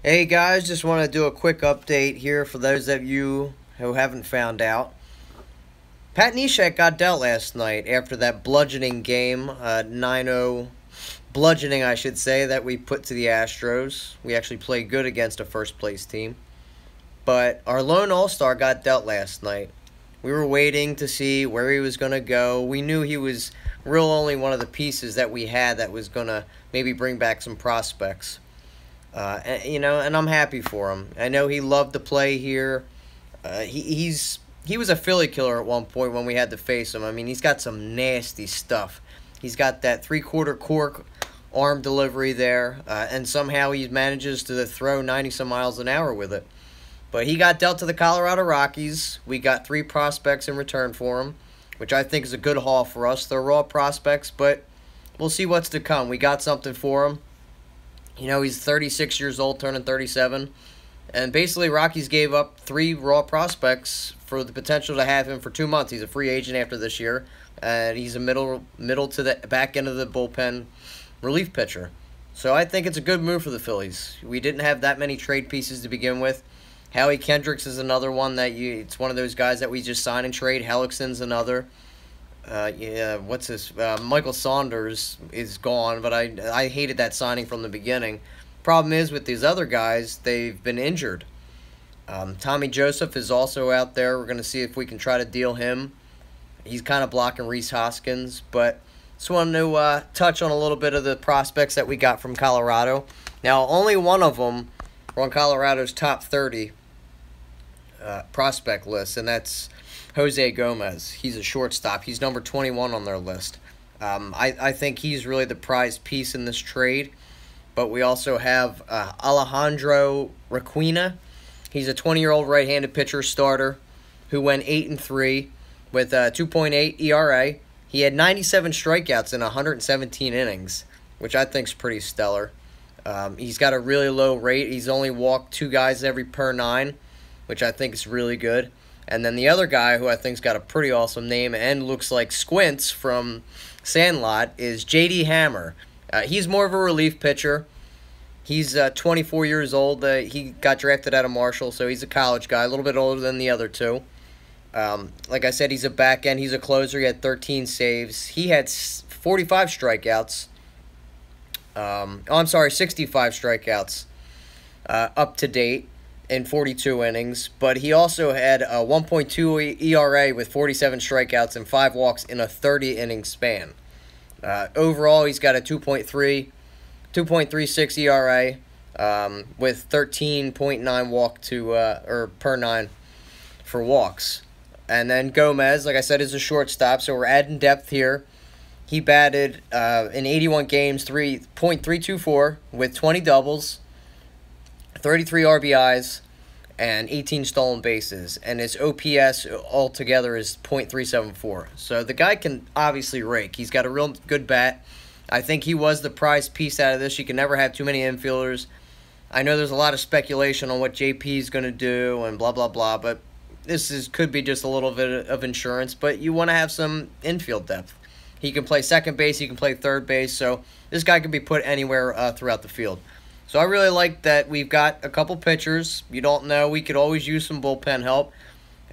Hey guys, just want to do a quick update here for those of you who haven't found out. Pat Neshek got dealt last night after that bludgeoning game, 9-0 bludgeoning I should say, that we put to the Astros. We actually played good against a first place team. But our lone all-star got dealt last night. We were waiting to see where he was going to go. We knew he was real only one of the pieces that we had that was going to maybe bring back some prospects. And I'm happy for him. I know he loved to play here. He was a Philly killer at one point when we had to face him. I mean, he's got some nasty stuff. He's got that three-quarter cork arm delivery there, and somehow he manages to throw 90-some miles an hour with it. But he got dealt to the Colorado Rockies. We got 3 prospects in return for him, which I think is a good haul for us. They're raw prospects, but we'll see what's to come. We got something for him. You know, he's 36 years old, turning 37. And basically, Rockies gave up 3 raw prospects for the potential to have him for 2 months. He's a free agent after this year. And he's a middle to the back end of the bullpen relief pitcher. So I think it's a good move for the Phillies. We didn't have that many trade pieces to begin with. Howie Kendricks is another one it's one of those guys that we just sign and trade. Hellickson's another. Michael Saunders is gone, but I hated that signing from the beginning. Problem is with these other guys, they've been injured. Tommy Joseph is also out there. We're going to see if we can try to deal him. He's kind of blocking Rhys Hoskins, but just wanted to touch on a little bit of the prospects that we got from Colorado. Now, only one of them are on Colorado's top 30 prospect list, and that's Jose Gomez. He's a shortstop. He's number 21 on their list. I think he's really the prized piece in this trade. But we also have Alejandro Requena. He's a 20-year-old right-handed pitcher starter who went 8-3 with a 2.8 ERA. He had 97 strikeouts in 117 innings, which I think is pretty stellar. He's got a really low rate. He's only walked 2 guys every per 9, which I think is really good. And then the other guy who I think's got a pretty awesome name and looks like Squints from Sandlot is J.D. Hammer. He's more of a relief pitcher. He's 24 years old. He got drafted out of Marshall, so he's a college guy, a little bit older than the other 2. Like I said, he's a back end. He's a closer. He had 13 saves. He had 45 strikeouts. 65 strikeouts up to date in 42 innings, but he also had a 1.2 ERA with 47 strikeouts and 5 walks in a 30-inning span. Overall, he's got a 2.36 ERA with 13.9 walk to per 9 for walks. And then Gomez, like I said, is a shortstop, so we're adding depth here. He batted in 81 games, 3.324 with 20 doubles, 33 RBIs, and 18 stolen bases. And his OPS altogether is .374. So the guy can obviously rake. He's got a real good bat. I think he was the prized piece out of this. You can never have too many infielders. I know there's a lot of speculation on what JP is going to do and blah, blah, blah, but this could be just a little bit of insurance. But you want to have some infield depth. He can play second base. He can play third base. So this guy can be put anywhere throughout the field. So I really like that we've got a couple pitchers. You don't know. We could always use some bullpen help.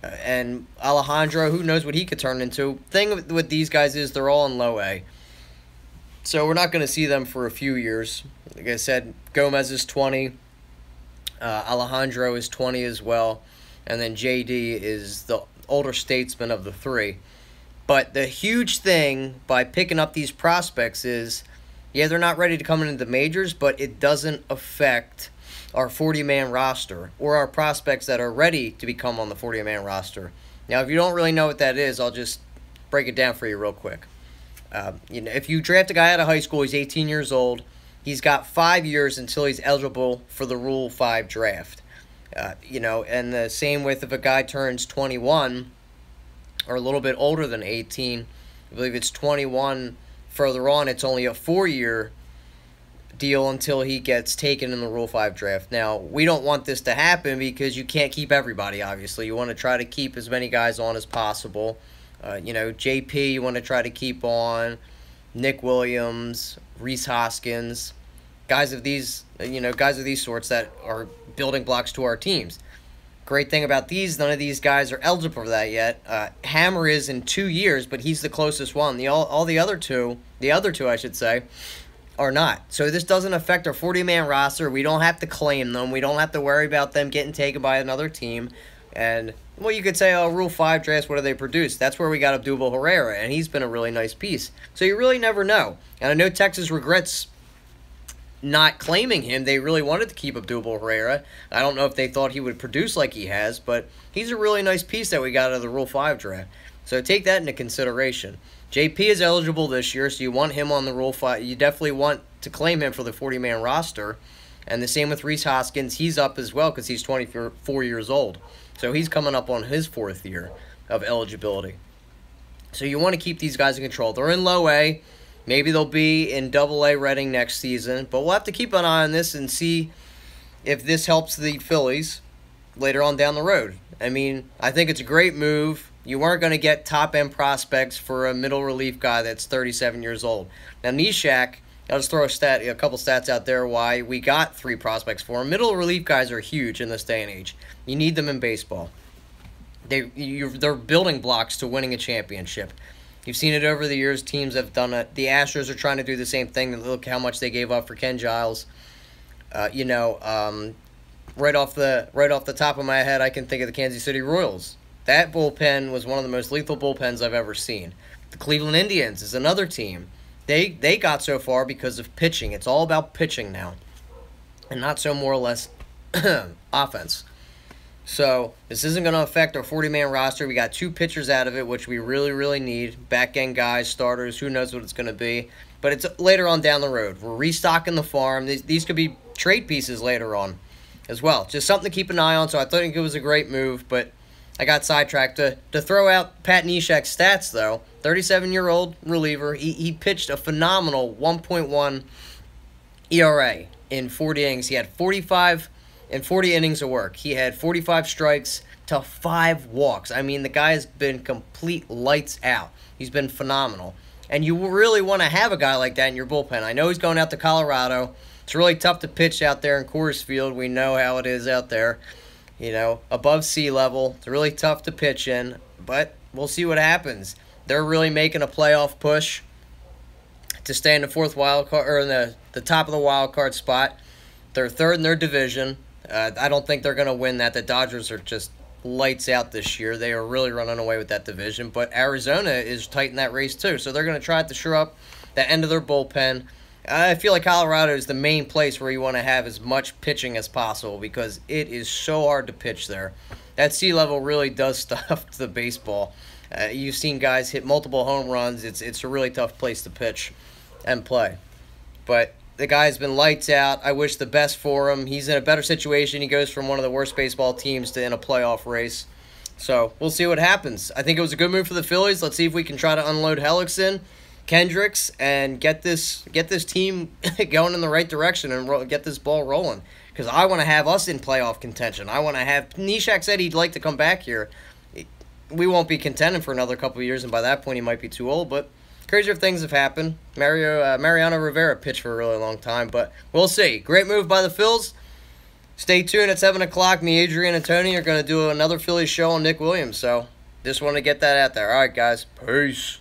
And Alejandro, who knows what he could turn into. Thing with these guys is they're all in low A. So we're not going to see them for a few years. Like I said, Gomez is 20. Alejandro is 20 as well. And then JD is the older statesman of the 3. But the huge thing by picking up these prospects is, yeah, they're not ready to come into the majors, but it doesn't affect our 40-man roster or our prospects that are ready to become on the 40-man roster. Now, if you don't really know what that is, I'll just break it down for you real quick. If you draft a guy out of high school, he's 18 years old, he's got 5 years until he's eligible for the Rule 5 draft. And the same with if a guy turns 21 or a little bit older than 18, I believe it's 21 further on, it's only a 4-year deal until he gets taken in the Rule 5 draft. Now, we don't want this to happen because you can't keep everybody, obviously. You want to try to keep as many guys on as possible. JP, you want to try to keep on. Nick Williams, Rhys Hoskins, guys of these sorts that are building blocks to our teams. Great thing about these, none of these guys are eligible for that yet. Hammer is in 2 years, but he's the closest one. All the other two, I should say, are not. So this doesn't affect our 40-man roster. We don't have to claim them. We don't have to worry about them getting taken by another team. And, well, you could say, oh, Rule 5 drafts, what do they produce? That's where we got Abdul Herrera, and he's been a really nice piece. So you really never know. And I know Texas regrets not claiming him. They really wanted to keep Abdul Herrera. I don't know if they thought he would produce like he has, but he's a really nice piece that we got out of the Rule 5 draft. So take that into consideration. JP is eligible this year, so you want him on the Rule 5. You definitely want to claim him for the 40-man roster. And the same with Reese Hoskins. He's up as well because he's 24 years old. So he's coming up on his 4th year of eligibility. So you want to keep these guys in control. They're in low A. Maybe they'll be in Double-A Reading next season. But we'll have to keep an eye on this and see if this helps the Phillies later on down the road. I mean, I think it's a great move. You weren't going to get top-end prospects for a middle relief guy that's 37 years old. Now, Neshek, I'll just throw a couple stats out there why we got 3 prospects for him. Middle relief guys are huge in this day and age. You need them in baseball. They're building blocks to winning a championship. You've seen it over the years. Teams have done it. The Astros are trying to do the same thing. Look how much they gave up for Ken Giles. Right off the top of my head, I can think of the Kansas City Royals. That bullpen was one of the most lethal bullpens I've ever seen. The Cleveland Indians is another team. They got so far because of pitching. It's all about pitching now, and not so more or less offense. So this isn't going to affect our 40-man roster. We got 2 pitchers out of it, which we really, really need. Back-end guys, starters, who knows what it's going to be. But it's later on down the road. We're restocking the farm. These could be trade pieces later on as well. Just something to keep an eye on. So I think it was a great move, but I got sidetracked. To throw out Pat Neshek's stats, though, 37-year-old reliever. He pitched a phenomenal 1.1 ERA in 40 innings. He had 40 innings of work. He had 45 strikes to 5 walks. I mean, the guy has been complete lights out. He's been phenomenal. And you really want to have a guy like that in your bullpen. I know he's going out to Colorado. It's really tough to pitch out there in Coors Field. We know how it is out there. Above sea level. It's really tough to pitch in. But we'll see what happens. They're really making a playoff push to stay in the 4th wild card, or in the top of the wild card spot. They're 3rd in their division. I don't think they're going to win that. The Dodgers are just lights out this year. They are really running away with that division. But Arizona is tight in that race too. So they're going to try to shore up the end of their bullpen. I feel like Colorado is the main place where you want to have as much pitching as possible because it is so hard to pitch there. That sea level really does stuff to the baseball. You've seen guys hit multiple home runs. It's a really tough place to pitch and play. But the guy's been lights out. I wish the best for him. He's in a better situation. He goes from one of the worst baseball teams to in a playoff race. So we'll see what happens. I think it was a good move for the Phillies. Let's see if we can try to unload Hellickson, Kendricks, and get this team going in the right direction and get this ball rolling. Because I want to have us in playoff contention. I want to have Neshek said he'd like to come back here. We won't be contending for another couple of years, and by that point he might be too old, but crazier things have happened. Mariano Rivera pitched for a really long time, but we'll see. Great move by the Phils. Stay tuned at 7 o'clock. Me, Adrian, and Tony are going to do another Phillies show on Nick Williams, so just want to get that out there. All right, guys. Peace.